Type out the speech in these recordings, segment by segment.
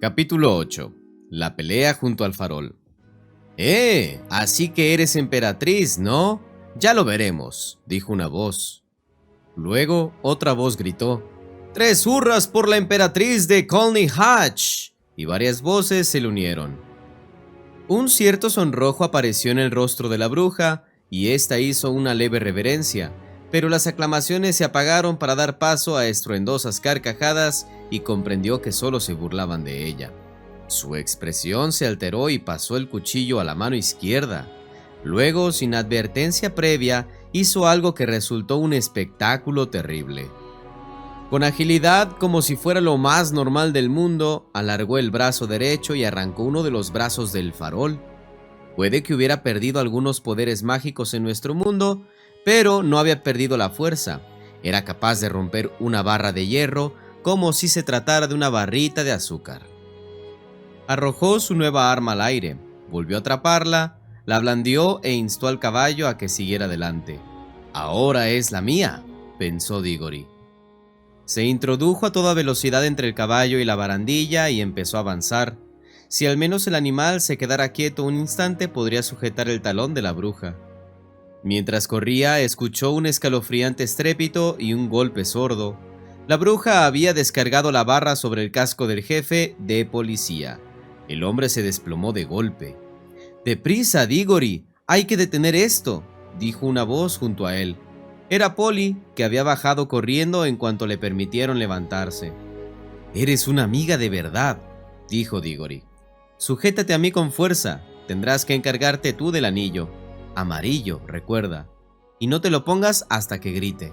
Capítulo 8. La pelea junto al farol. Así que eres emperatriz, ¿no? Ya lo veremos, dijo una voz. Luego otra voz gritó: ¡3 hurras por la emperatriz de Colney Hatch! Y varias voces se le unieron. Un cierto sonrojo apareció en el rostro de la bruja, y ésta hizo una leve reverencia, pero las aclamaciones se apagaron para dar paso a estruendosas carcajadas y comprendió que solo se burlaban de ella. Su expresión se alteró y pasó el cuchillo a la mano izquierda. Luego, sin advertencia previa, hizo algo que resultó un espectáculo terrible. Con agilidad, como si fuera lo más normal del mundo, alargó el brazo derecho y arrancó uno de los brazos del farol. Puede que hubiera perdido algunos poderes mágicos en nuestro mundo, pero no había perdido la fuerza. Era capaz de romper una barra de hierro como si se tratara de una barrita de azúcar. Arrojó su nueva arma al aire, volvió a atraparla, la blandió e instó al caballo a que siguiera adelante. «Ahora es la mía», pensó Diggory. Se introdujo a toda velocidad entre el caballo y la barandilla y empezó a avanzar. Si al menos el animal se quedara quieto un instante, podría sujetar el talón de la bruja. Mientras corría, escuchó un escalofriante estrépito y un golpe sordo. La bruja había descargado la barra sobre el casco del jefe de policía. El hombre se desplomó de golpe. «¡Deprisa, Diggory! ¡Hay que detener esto!», dijo una voz junto a él. Era Polly, que había bajado corriendo en cuanto le permitieron levantarse. «Eres una amiga de verdad», dijo Diggory. «Sujétate a mí con fuerza. Tendrás que encargarte tú del anillo. Amarillo, recuerda. Y no te lo pongas hasta que grite».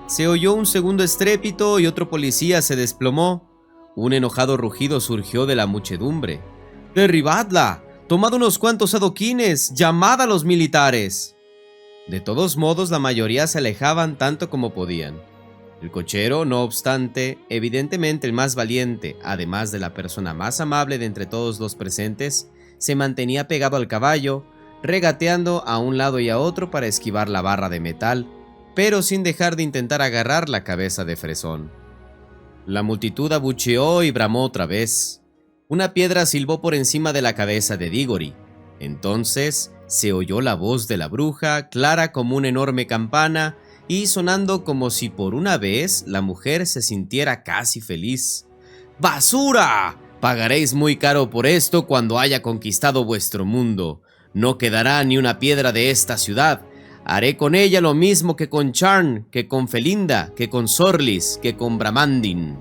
Se oyó un segundo estrépito y otro policía se desplomó. Un enojado rugido surgió de la muchedumbre. «¡Derribadla! ¡Tomad unos cuantos adoquines! ¡Llamad a los militares!». De todos modos, la mayoría se alejaban tanto como podían. El cochero, no obstante, evidentemente el más valiente, además de la persona más amable de entre todos los presentes, se mantenía pegado al caballo, regateando a un lado y a otro para esquivar la barra de metal, pero sin dejar de intentar agarrar la cabeza de Fresón. La multitud abucheó y bramó otra vez. Una piedra silbó por encima de la cabeza de Diggory. Entonces se oyó la voz de la bruja, clara como una enorme campana, y sonando como si por una vez la mujer se sintiera casi feliz. «¡Basura! Pagaréis muy caro por esto cuando haya conquistado vuestro mundo. No quedará ni una piedra de esta ciudad. Haré con ella lo mismo que con Charn, que con Felinda, que con Sorlis, que con Bramandin».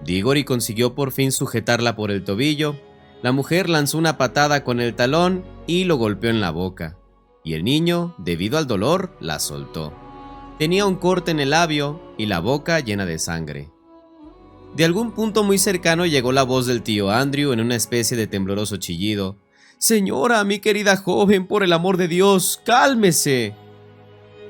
Diggory consiguió por fin sujetarla por el tobillo. La mujer lanzó una patada con el talón y lo golpeó en la boca. Y el niño, debido al dolor, la soltó. Tenía un corte en el labio y la boca llena de sangre. De algún punto muy cercano llegó la voz del tío Andrew en una especie de tembloroso chillido. «Señora, mi querida joven, por el amor de Dios, cálmese».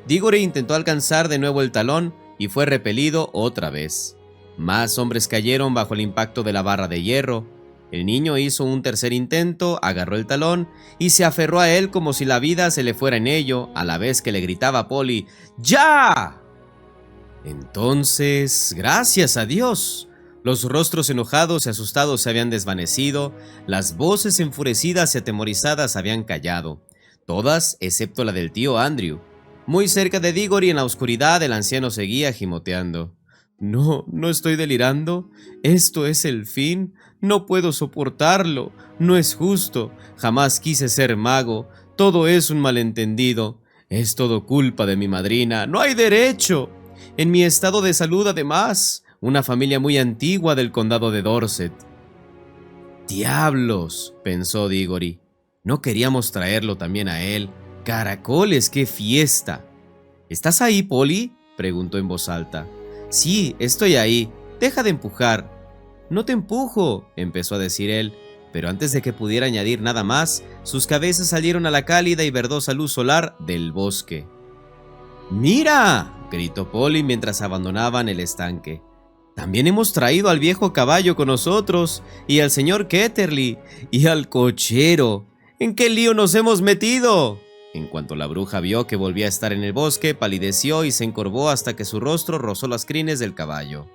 Diggory intentó alcanzar de nuevo el talón y fue repelido otra vez. Más hombres cayeron bajo el impacto de la barra de hierro. El niño hizo un tercer intento, agarró el talón y se aferró a él como si la vida se le fuera en ello, a la vez que le gritaba a Polly: «¡Ya!». Entonces, gracias a Dios, los rostros enojados y asustados se habían desvanecido, las voces enfurecidas y atemorizadas habían callado, todas excepto la del tío Andrew. Muy cerca de Diggory, en la oscuridad, el anciano seguía gimoteando. No estoy delirando. Esto es el fin. No puedo soportarlo. No es justo. Jamás quise ser mago. Todo es un malentendido. Es todo culpa de mi madrina. No hay derecho. En mi estado de salud, además. Una familia muy antigua del condado de Dorset. «Diablos», pensó Diggory. No queríamos traerlo también a él. «Caracoles, qué fiesta». «¿Estás ahí, Polly?», preguntó en voz alta. «Sí, estoy ahí. Deja de empujar». «No te empujo», empezó a decir él, pero antes de que pudiera añadir nada más, sus cabezas salieron a la cálida y verdosa luz solar del bosque. «¡Mira!», gritó Polly mientras abandonaban el estanque. «También hemos traído al viejo caballo con nosotros, y al señor Ketterly, y al cochero. ¿En qué lío nos hemos metido?». En cuanto la bruja vio que volvía a estar en el bosque, palideció y se encorvó hasta que su rostro rozó las crines del caballo.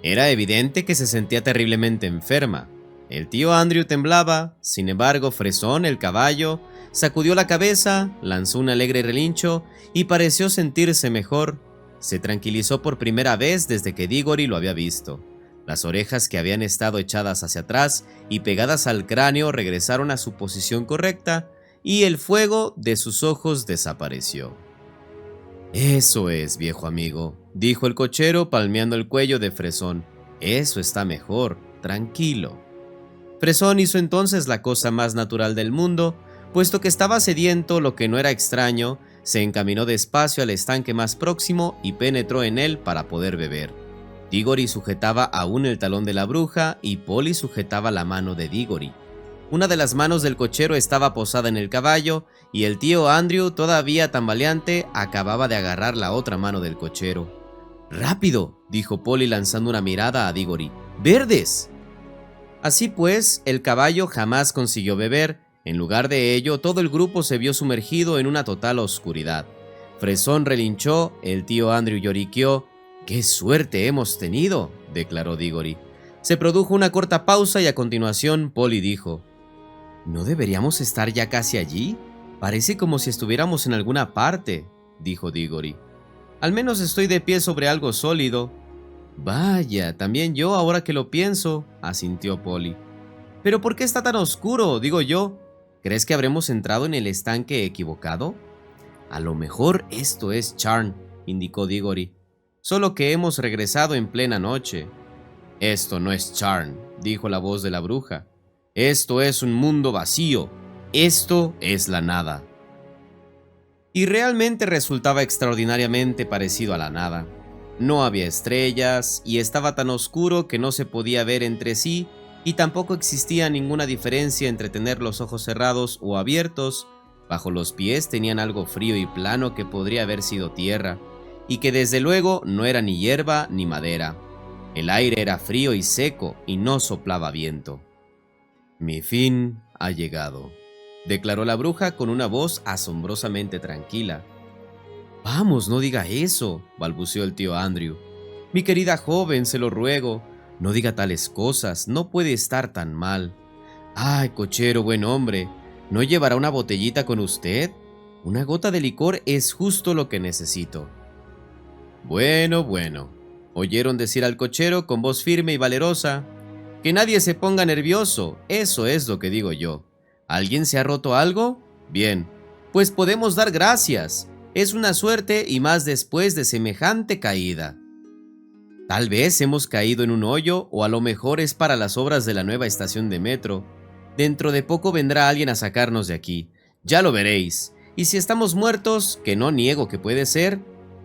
Era evidente que se sentía terriblemente enferma. El tío Andrew temblaba, sin embargo, Fresón, el caballo, sacudió la cabeza, lanzó un alegre relincho y pareció sentirse mejor. Se tranquilizó por primera vez desde que Diggory lo había visto. Las orejas que habían estado echadas hacia atrás y pegadas al cráneo regresaron a su posición correcta y el fuego de sus ojos desapareció. «Eso es, viejo amigo», dijo el cochero palmeando el cuello de Fresón. «Eso está mejor, tranquilo». Fresón hizo entonces la cosa más natural del mundo, puesto que estaba sediento, lo que no era extraño, se encaminó despacio al estanque más próximo y penetró en él para poder beber. Diggory sujetaba aún el talón de la bruja y Polly sujetaba la mano de Diggory. Una de las manos del cochero estaba posada en el caballo y el tío Andrew, todavía tambaleante, acababa de agarrar la otra mano del cochero. «¡Rápido!», dijo Polly lanzando una mirada a Diggory. «¡Verdes!». Así pues, el caballo jamás consiguió beber. En lugar de ello, todo el grupo se vio sumergido en una total oscuridad. Fresón relinchó, el tío Andrew lloriqueó. «¡Qué suerte hemos tenido!», declaró Diggory. Se produjo una corta pausa y a continuación Polly dijo: «¿No deberíamos estar ya casi allí? Parece como si estuviéramos en alguna parte», dijo Diggory. «Al menos estoy de pie sobre algo sólido». «Vaya, también yo ahora que lo pienso», asintió Polly. «¿Pero por qué está tan oscuro, digo yo? ¿Crees que habremos entrado en el estanque equivocado?» «A lo mejor esto es Charn», indicó Diggory. «Solo que hemos regresado en plena noche». «Esto no es Charn», dijo la voz de la bruja. «Esto es un mundo vacío. Esto es la nada». Y realmente resultaba extraordinariamente parecido a la nada. No había estrellas y estaba tan oscuro que no se podía ver entre sí, y tampoco existía ninguna diferencia entre tener los ojos cerrados o abiertos. Bajo los pies tenían algo frío y plano que podría haber sido tierra, y que desde luego no era ni hierba ni madera. El aire era frío y seco y no soplaba viento. «Mi fin ha llegado», declaró la bruja con una voz asombrosamente tranquila. «Vamos, no diga eso», balbuceó el tío Andrew. «Mi querida joven, se lo ruego, no diga tales cosas, no puede estar tan mal. Ay, cochero, buen hombre, ¿no llevará una botellita con usted? Una gota de licor es justo lo que necesito». «Bueno, bueno», oyeron decir al cochero con voz firme y valerosa. «Que nadie se ponga nervioso, eso es lo que digo yo. ¿Alguien se ha roto algo? Bien, pues podemos dar gracias. Es una suerte y más después de semejante caída. Tal vez hemos caído en un hoyo o a lo mejor es para las obras de la nueva estación de metro. Dentro de poco vendrá alguien a sacarnos de aquí, ya lo veréis. Y si estamos muertos, que no niego que puede ser,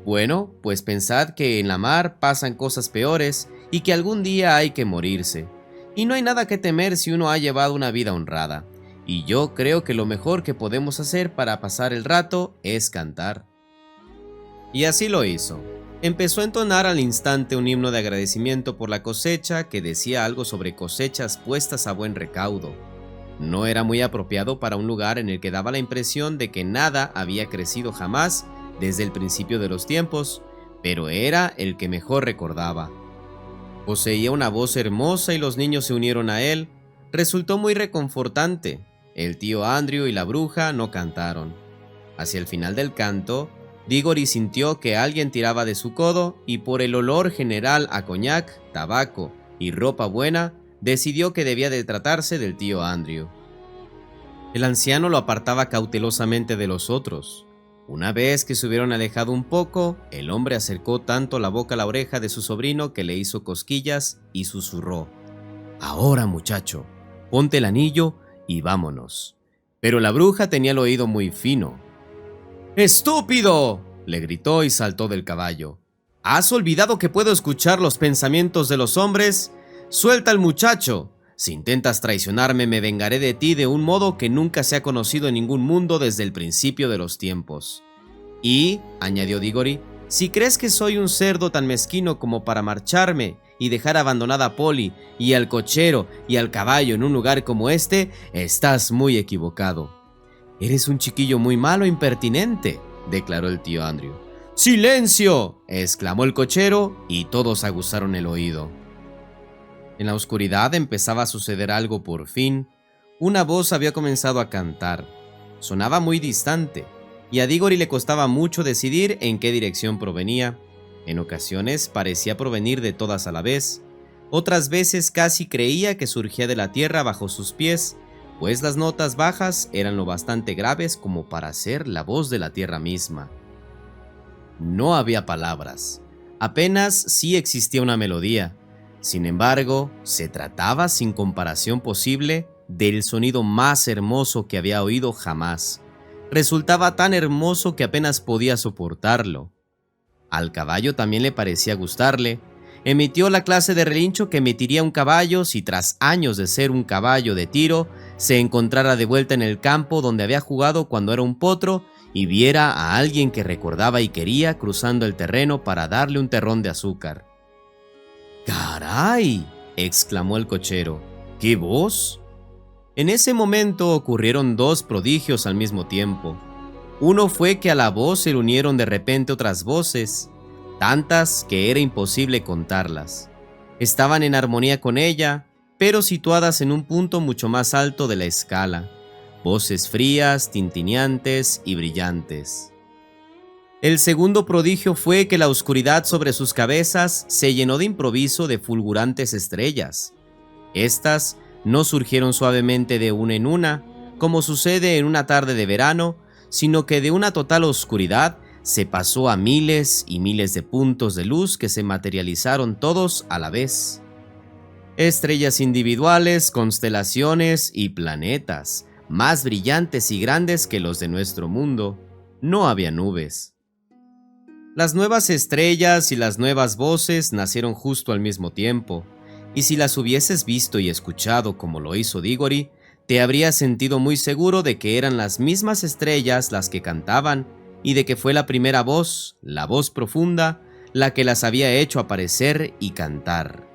bueno, pues pensad que en la mar pasan cosas peores y que algún día hay que morirse. Y no hay nada que temer si uno ha llevado una vida honrada. Y yo creo que lo mejor que podemos hacer para pasar el rato es cantar». Y así lo hizo. Empezó a entonar al instante un himno de agradecimiento por la cosecha que decía algo sobre cosechas puestas a buen recaudo. No era muy apropiado para un lugar en el que daba la impresión de que nada había crecido jamás desde el principio de los tiempos, pero era el que mejor recordaba. Poseía una voz hermosa y los niños se unieron a él. Resultó muy reconfortante. El tío Andrew y la bruja no cantaron. Hacia el final del canto, Diggory sintió que alguien tiraba de su codo y por el olor general a coñac, tabaco y ropa buena, decidió que debía de tratarse del tío Andrew. El anciano lo apartaba cautelosamente de los otros. Una vez que se hubieron alejado un poco, el hombre acercó tanto la boca a la oreja de su sobrino que le hizo cosquillas y susurró: «Ahora, muchacho, ponte el anillo y vámonos». Pero la bruja tenía el oído muy fino. «¡Estúpido!», le gritó y saltó del caballo. «¿Has olvidado que puedo escuchar los pensamientos de los hombres? ¡Suelta al muchacho! Si intentas traicionarme, me vengaré de ti de un modo que nunca se ha conocido en ningún mundo desde el principio de los tiempos». «Y», añadió Diggory, «si crees que soy un cerdo tan mezquino como para marcharme y dejar abandonada a Polly y al cochero y al caballo en un lugar como este, estás muy equivocado». «Eres un chiquillo muy malo e impertinente», declaró el tío Andrew. «¡Silencio!», exclamó el cochero y todos aguzaron el oído. En la oscuridad empezaba a suceder algo por fin. Una voz había comenzado a cantar. Sonaba muy distante, y a Diggory le costaba mucho decidir en qué dirección provenía. En ocasiones parecía provenir de todas a la vez. Otras veces casi creía que surgía de la tierra bajo sus pies, pues las notas bajas eran lo bastante graves como para ser la voz de la tierra misma. No había palabras, apenas sí existía una melodía. Sin embargo, se trataba sin comparación posible del sonido más hermoso que había oído jamás. Resultaba tan hermoso que apenas podía soportarlo. Al caballo también le parecía gustarle. Emitió la clase de relincho que emitiría un caballo si tras años de ser un caballo de tiro se encontrara de vuelta en el campo donde había jugado cuando era un potro y viera a alguien que recordaba y quería cruzando el terreno para darle un terrón de azúcar. ¡Caray!, exclamó el cochero. ¿Qué voz? En ese momento ocurrieron dos prodigios al mismo tiempo. Uno fue que a la voz se le unieron de repente otras voces, tantas que era imposible contarlas. Estaban en armonía con ella, pero situadas en un punto mucho más alto de la escala. Voces frías, tintineantes y brillantes. El segundo prodigio fue que la oscuridad sobre sus cabezas se llenó de improviso de fulgurantes estrellas. Estas no surgieron suavemente de una en una, como sucede en una tarde de verano, sino que de una total oscuridad se pasó a miles y miles de puntos de luz que se materializaron todos a la vez. Estrellas individuales, constelaciones y planetas, más brillantes y grandes que los de nuestro mundo. No había nubes. Las nuevas estrellas y las nuevas voces nacieron justo al mismo tiempo, y si las hubieses visto y escuchado como lo hizo Diggory, te habrías sentido muy seguro de que eran las mismas estrellas las que cantaban y de que fue la primera voz, la voz profunda, la que las había hecho aparecer y cantar.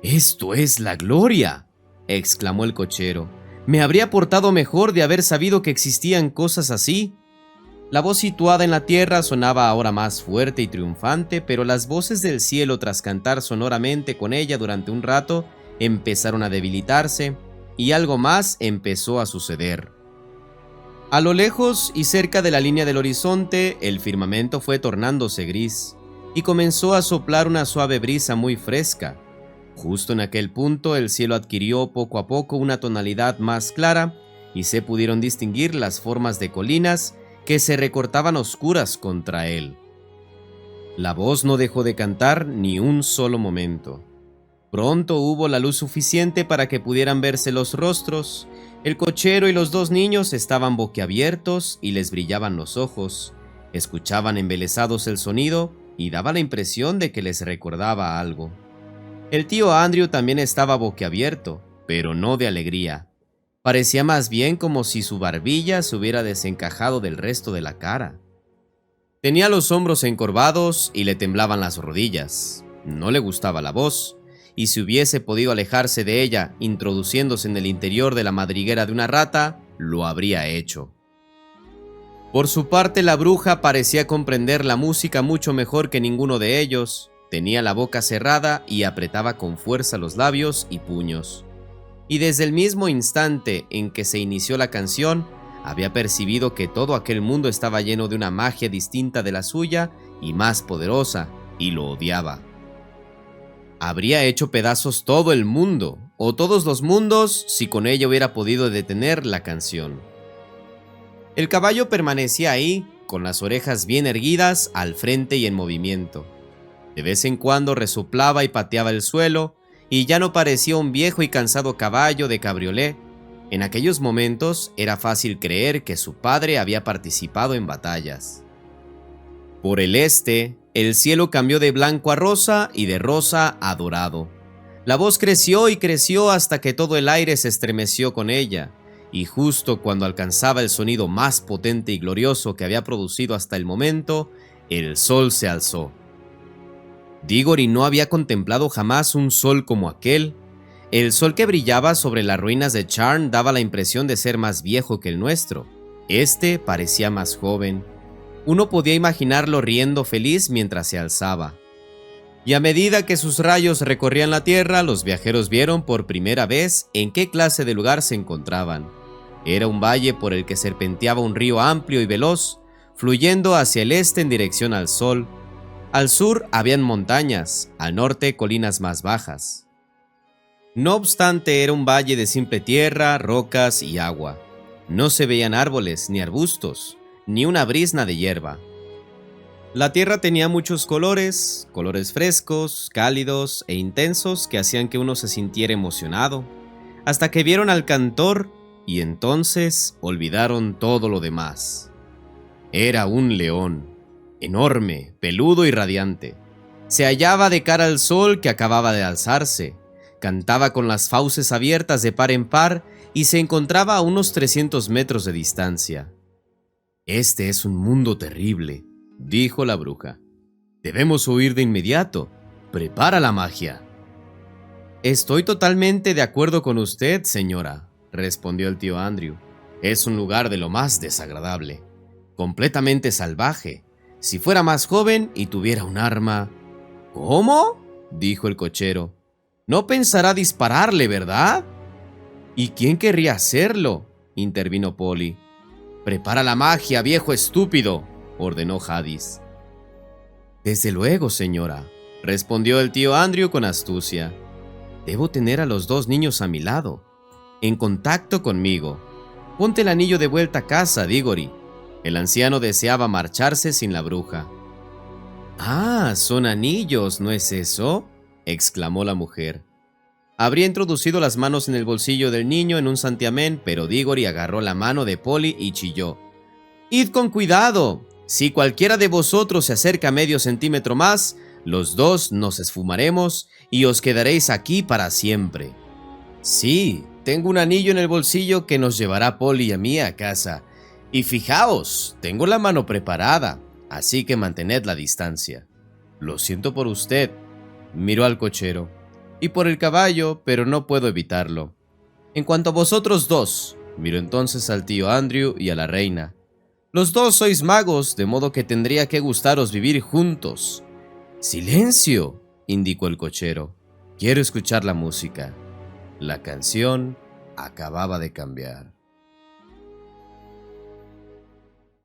«¡Esto es la gloria!», exclamó el cochero. «Me habría portado mejor de haber sabido que existían cosas así». La voz situada en la tierra sonaba ahora más fuerte y triunfante, pero las voces del cielo, tras cantar sonoramente con ella durante un rato, empezaron a debilitarse, y algo más empezó a suceder. A lo lejos y cerca de la línea del horizonte, el firmamento fue tornándose gris, y comenzó a soplar una suave brisa muy fresca. Justo en aquel punto, el cielo adquirió poco a poco una tonalidad más clara, y se pudieron distinguir las formas de colinas que se recortaban oscuras contra él. La voz no dejó de cantar ni un solo momento. Pronto hubo la luz suficiente para que pudieran verse los rostros. El cochero y los dos niños estaban boquiabiertos y les brillaban los ojos. Escuchaban embelesados el sonido y daba la impresión de que les recordaba algo. El tío Andrew también estaba boquiabierto, pero no de alegría. Parecía más bien como si su barbilla se hubiera desencajado del resto de la cara. Tenía los hombros encorvados y le temblaban las rodillas. No le gustaba la voz, y si hubiese podido alejarse de ella introduciéndose en el interior de la madriguera de una rata, lo habría hecho. Por su parte, la bruja parecía comprender la música mucho mejor que ninguno de ellos. Tenía la boca cerrada y apretaba con fuerza los labios y puños. Y desde el mismo instante en que se inició la canción, había percibido que todo aquel mundo estaba lleno de una magia distinta de la suya y más poderosa, y lo odiaba. Habría hecho pedazos todo el mundo, o todos los mundos, si con ella hubiera podido detener la canción. El caballo permanecía ahí, con las orejas bien erguidas, al frente y en movimiento. De vez en cuando resoplaba y pateaba el suelo, y ya no parecía un viejo y cansado caballo de cabriolé. En aquellos momentos era fácil creer que su padre había participado en batallas. Por el este, el cielo cambió de blanco a rosa y de rosa a dorado. La voz creció y creció hasta que todo el aire se estremeció con ella, y justo cuando alcanzaba el sonido más potente y glorioso que había producido hasta el momento, el sol se alzó. Diggory no había contemplado jamás un sol como aquel. El sol que brillaba sobre las ruinas de Charn daba la impresión de ser más viejo que el nuestro. Este parecía más joven. Uno podía imaginarlo riendo feliz mientras se alzaba. Y a medida que sus rayos recorrían la tierra, los viajeros vieron por primera vez en qué clase de lugar se encontraban. Era un valle por el que serpenteaba un río amplio y veloz, fluyendo hacia el este en dirección al sol. Al sur habían montañas, al norte colinas más bajas. No obstante, era un valle de simple tierra, rocas y agua. No se veían árboles ni arbustos, ni una brizna de hierba. La tierra tenía muchos colores, colores frescos, cálidos e intensos que hacían que uno se sintiera emocionado, hasta que vieron al cantor y entonces olvidaron todo lo demás. Era un león, enorme, peludo y radiante. Se hallaba de cara al sol que acababa de alzarse, cantaba con las fauces abiertas de par en par y se encontraba a unos 300 metros de distancia. «Este es un mundo terrible», dijo la bruja. «Debemos huir de inmediato. Prepara la magia». «Estoy totalmente de acuerdo con usted, señora», respondió el tío Andrew. «Es un lugar de lo más desagradable, completamente salvaje. Si fuera más joven y tuviera un arma...» «¿Cómo?», dijo el cochero. «No pensará dispararle, ¿verdad?» «¿Y quién querría hacerlo?», intervino Polly. «Prepara la magia, viejo estúpido», ordenó Jadis. «Desde luego, señora», respondió el tío Andrew con astucia. «Debo tener a los dos niños a mi lado, en contacto conmigo. Ponte el anillo de vuelta a casa, Diggory». El anciano deseaba marcharse sin la bruja. «Ah, son anillos, ¿no es eso?», exclamó la mujer. Habría introducido las manos en el bolsillo del niño en un santiamén, pero Diggory agarró la mano de Polly y chilló. «Id con cuidado. Si cualquiera de vosotros se acerca medio centímetro más, los dos nos esfumaremos y os quedaréis aquí para siempre». «Sí, tengo un anillo en el bolsillo que nos llevará Polly y a mí a casa. Y fijaos, tengo la mano preparada, así que mantened la distancia». «Lo siento por usted», miró al cochero, «y por el caballo, pero no puedo evitarlo. En cuanto a vosotros dos», miró entonces al tío Andrew y a la reina, «los dos sois magos, de modo que tendría que gustaros vivir juntos». «¡Silencio!», indicó el cochero. «Quiero escuchar la música». La canción acababa de cambiar.